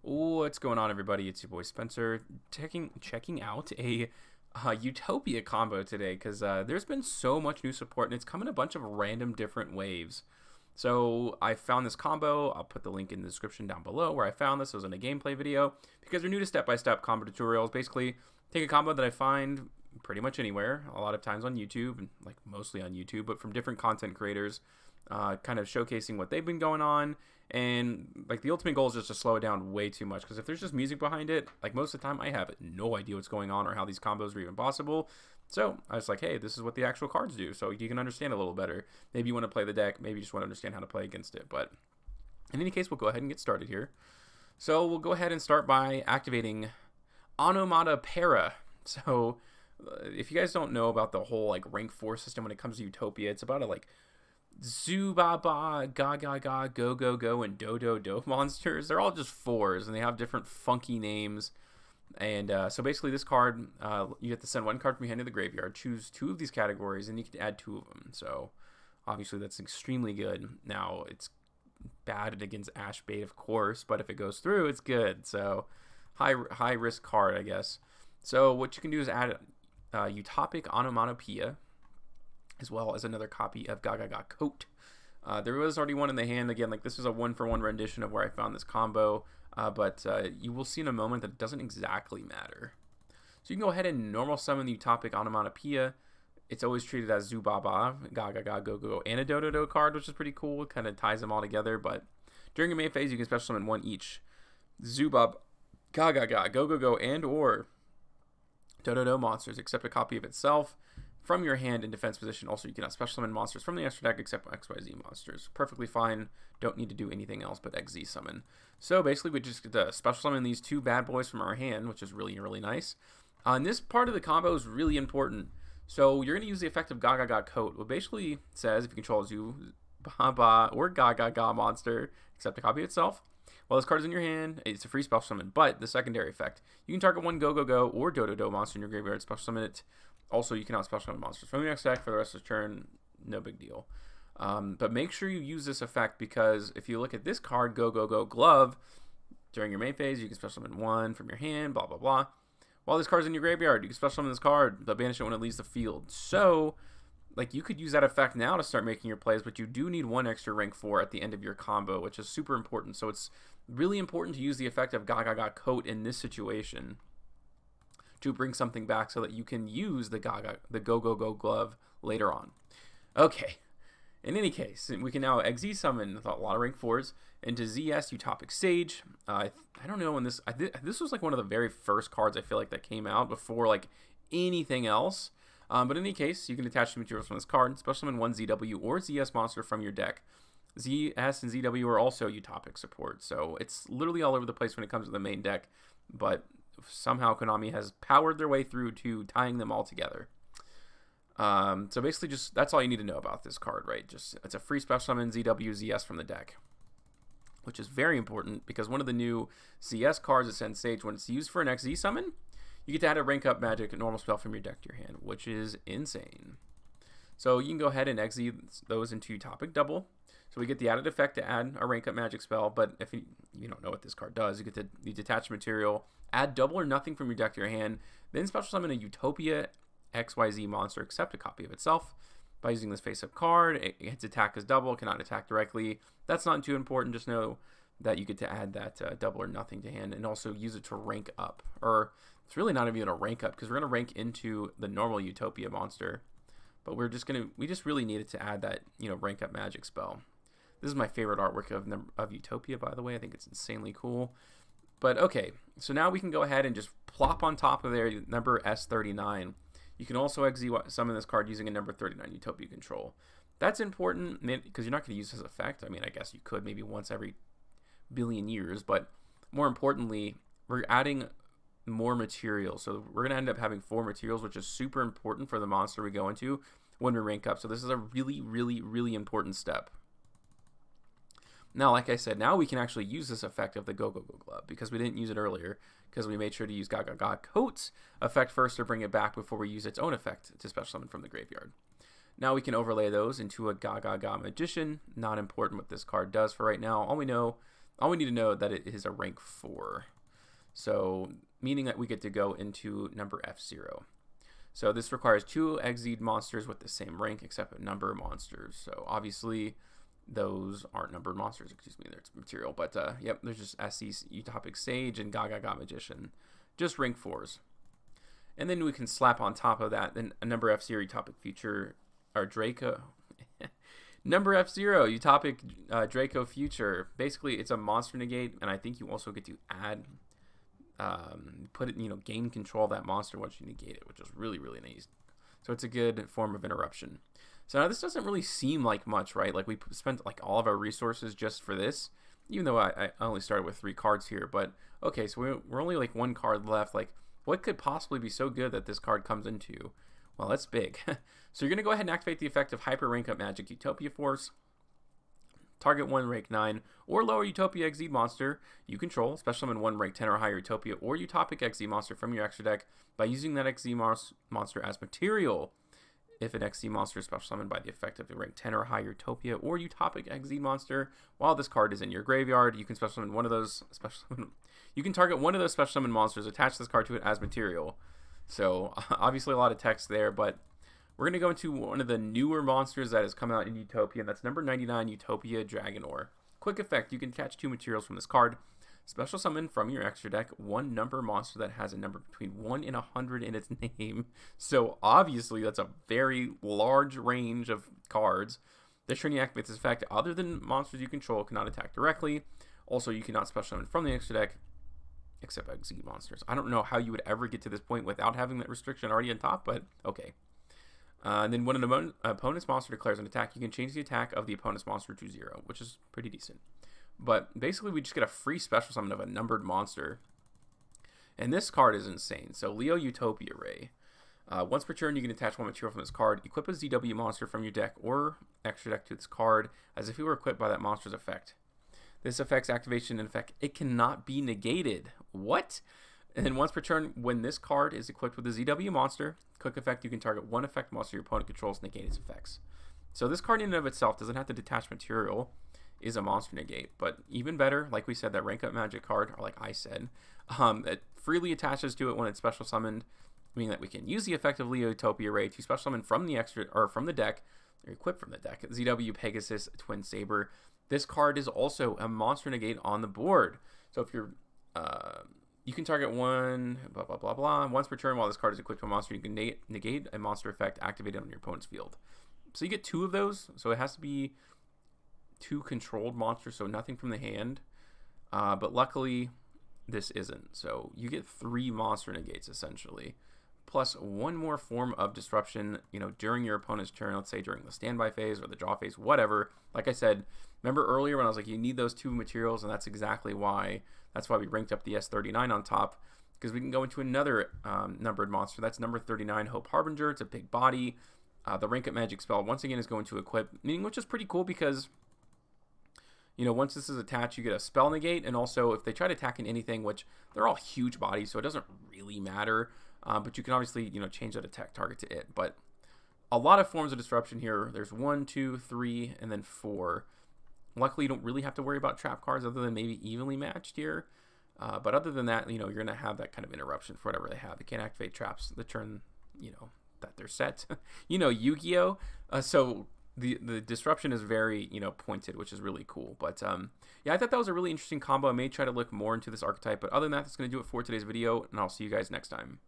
What's going on, everybody? It's your boy Spencer, checking out a Utopia combo today because there's been so much new support and it's come in a bunch of random different waves. So I found this combo. I'll put the link in the description down below where I found this. It was in a gameplay video because they're new to step-by-step combo tutorials. Basically, take a combo that I find pretty much anywhere, a lot of times on YouTube, and like mostly on YouTube, but from different content creators, kind of showcasing what they've been going on. And like the ultimate goal is just to slow it down way too much, because if there's just music behind it, like most of the time I have no idea what's going on or how these combos are even possible. So I was like, hey, this is what the actual cards do, so you can understand a little better. Maybe you want to play the deck, maybe you just want to understand how to play against it. But in any case, we'll go ahead and get started here. So we'll go ahead and start by activating Onomata Para. So if you guys don't know about the whole like rank 4 system when it comes to Utopia, it's about a like Zubaba, Gaga Ga, Go Go Go, and Do Do Do monsters. They're all just 4s, and they have different funky names. And so basically this card, you have to send one card from your hand to the graveyard, choose 2 of these categories, and you can add 2 of them. So obviously that's extremely good. Now, it's bad against Ash Bait, of course, but if it goes through, it's good. So high risk card, I guess. So what you can do is add Utopic Onomatopoeia, as well as another copy of Gaga Ga Coat. There was already one in the hand. Again, like this is a 1-for-1 rendition of where I found this combo, but you will see in a moment that it doesn't exactly matter. So you can go ahead and normal summon the Utopic Onomatopoeia. It's always treated as Zubaba, Gaga Ga, Go Go, and a Do card, which is pretty cool. It kind of ties them all together, but during your main phase, you can special summon 1 each. Zubab, Gaga Ga, Go Go Go, and or Do monsters, except a copy of itself from your hand in defense position. Also, you cannot special summon monsters from the extra deck except XYZ monsters. Perfectly fine. Don't need to do anything else but XZ summon. So basically, we just get to special summon these 2 bad boys from our hand, which is really, really nice. And this part of the combo is really important. So you're going to use the effect of Gaga Ga Coat. What basically says if you control Zoo, Baba, or Gaga Ga monster, except a copy of itself, while this card is in your hand, it's a free special summon. But the secondary effect, you can target 1 Go Go Go or Do monster in your graveyard, special summon it. Also, you cannot special summon monsters from your next deck for the rest of the turn. No big deal. But make sure you use this effect, because if you look at this card, Go Go Go Glove, during your main phase, you can special summon 1 from your hand, blah, blah, blah. While this card's in your graveyard, you can special summon this card. They'll banish it when it leaves the field. So, like, you could use that effect now to start making your plays, but you do need 1 extra rank 4 at the end of your combo, which is super important. So it's really important to use the effect of Gaga Ga Coat in this situation to bring something back so that you can use the Go Go Go Glove later on. Okay. In any case, we can now XZ summon a lot of rank 4s into ZS Utopic Sage. I don't know when this was like one of the very first cards I feel like that came out before like anything else. But in any case, you can attach the materials from this card, special summon 1 ZW or ZS monster from your deck. ZS and ZW are also Utopic support, so it's literally all over the place when it comes to the main deck, but somehow Konami has powered their way through to tying them all together. So basically, just that's all you need to know about this card, right? Just it's a free special summon ZW ZS from the deck, which is very important because one of the new ZS cards that sends Sage, when it's used for an XZ summon, you get to add a rank up magic, a normal spell from your deck to your hand, which is insane. So you can go ahead and XZ those into Utopic Double. So we get the added effect to add a rank up magic spell, but if you don't know what this card does, you get to detach material, add double or nothing from your deck to your hand, then special summon a Utopia XYZ monster, except a copy of itself. By using this face-up card, its attack is double, cannot attack directly. That's not too important, just know that you get to add that double or nothing to hand, and also use it to rank up. Or, it's really not even a rank up, because we're going to rank into the normal Utopia monster. But we just really needed to add that, rank up magic spell. This is my favorite artwork of Utopia, by the way. I think it's insanely cool. But okay, so now we can go ahead and just plop on top of their number S39. You can also XZ summon this card using a number 39 Utopia control. That's important because you're not going to use this effect. I mean, I guess you could maybe once every billion years, but more importantly, we're adding more materials. So we're going to end up having 4 materials, which is super important for the monster we go into when we rank up. So this is a really, really, really important step. Now, like I said, now we can actually use this effect of the Go Go Go Glove because we didn't use it earlier because we made sure to use Gaga Ga Coat's effect first to bring it back before we use its own effect to special summon from the graveyard. Now we can overlay those into a Gaga Ga Magician. Not important what this card does for right now. All we know all we need to know that it is a rank 4. So meaning that we get to go into number F0. So this requires 2 Exceed monsters with the same rank except a number of monsters. So obviously those aren't numbered monsters, excuse me, there's material. But yep, there's just SC Utopic Sage and Gaga Magician. Just rank 4s. And then we can slap on top of that then a number F0 Utopic Future, or Draco. Number F0 Utopic Draco Future. Basically it's a monster negate, and I think you also get to add put it, gain control of that monster once you negate it, which is really, really nice. So it's a good form of interruption. So now this doesn't really seem like much, right? Like we spent like all of our resources just for this, even though I only started with 3 cards here. But okay, so we're only like 1 card left. Like what could possibly be so good that this card comes into? Well, that's big. So you're going to go ahead and activate the effect of Hyper Rank Up Magic Utopia Force. Target 1 rank 9 or lower Utopia Exceed monster you control, special summon 1 rank 10 or higher Utopia or Utopic Exceed monster from your extra deck by using that Exceed monster as material. If an Exceed monster is special summoned by the effect of a rank 10 or higher Utopia or Utopic Exceed monster while this card is in your graveyard, you can special summon one of those you can target one of those special summon monsters, attach this card to it as material. So obviously a lot of text there, but we're going to go into one of the newer monsters that has come out in Utopia, and that's number 99, Utopia Dragonor. Quick effect, you can attach 2 materials from this card. Special summon from your extra deck 1 number monster that has a number between 1 and 100 in its name. So obviously that's a very large range of cards. This turn you activate this effect. Other than monsters you control cannot attack directly. Also, you cannot special summon from the extra deck except Exceed monsters. I don't know how you would ever get to this point without having that restriction already on top, but okay. And then when an opponent's monster declares an attack, you can change the attack of the opponent's monster to 0, which is pretty decent. But basically, we just get a free special summon of a numbered monster. And this card is insane. So Leo Utopia Ray. Once per turn, you can attach 1 material from this card. Equip a ZW monster from your deck or extra deck to this card as if it were equipped by that monster's effect. This effect's activation, in effect, it cannot be negated. What? And then once per turn, when this card is equipped with a ZW monster, quick effect, you can target 1 effect monster your opponent controls, negate its effects. So this card in and of itself doesn't have to detach material, is a monster negate. But even better, like we said, that rank up magic card, or like I said, it freely attaches to it when it's special summoned, meaning that we can use the effect of Leo Utopia Ray to special summon from the extra or from the deck, or equip from the deck, ZW Pegasus Twin Saber. This card is also a monster negate on the board. So if you're you can target 1, blah, blah, blah, blah. Once per turn, while this card is equipped to a monster, you can negate a monster effect activated on your opponent's field. So you get 2 of those. So it has to be 2 controlled monsters, so nothing from the hand. But luckily, this isn't. So you get 3 monster negates, essentially. Plus 1 more form of disruption, during your opponent's turn. Let's say during the standby phase or the draw phase, whatever. Like I said, remember earlier when I was like, you need those 2 materials, and that's exactly why. That's why we ranked up the S39 on top, because we can go into another numbered monster. That's number 39, Hope Harbinger. It's a big body. The rank up magic spell, once again, is going to equip, which is pretty cool because, once this is attached, you get a spell negate, and also if they try to attack in anything, which they're all huge bodies, so it doesn't really matter, but you can obviously, change that attack target to it. But a lot of forms of disruption here. There's 1, 2, 3, and then 4. Luckily, you don't really have to worry about trap cards other than maybe evenly matched here. But other than that, you're going to have that kind of interruption for whatever they have. They can't activate traps the turn, that they're set. Yu-Gi-Oh! So the disruption is very, pointed, which is really cool. But yeah, I thought that was a really interesting combo. I may try to look more into this archetype. But other than that, that's going to do it for today's video. And I'll see you guys next time.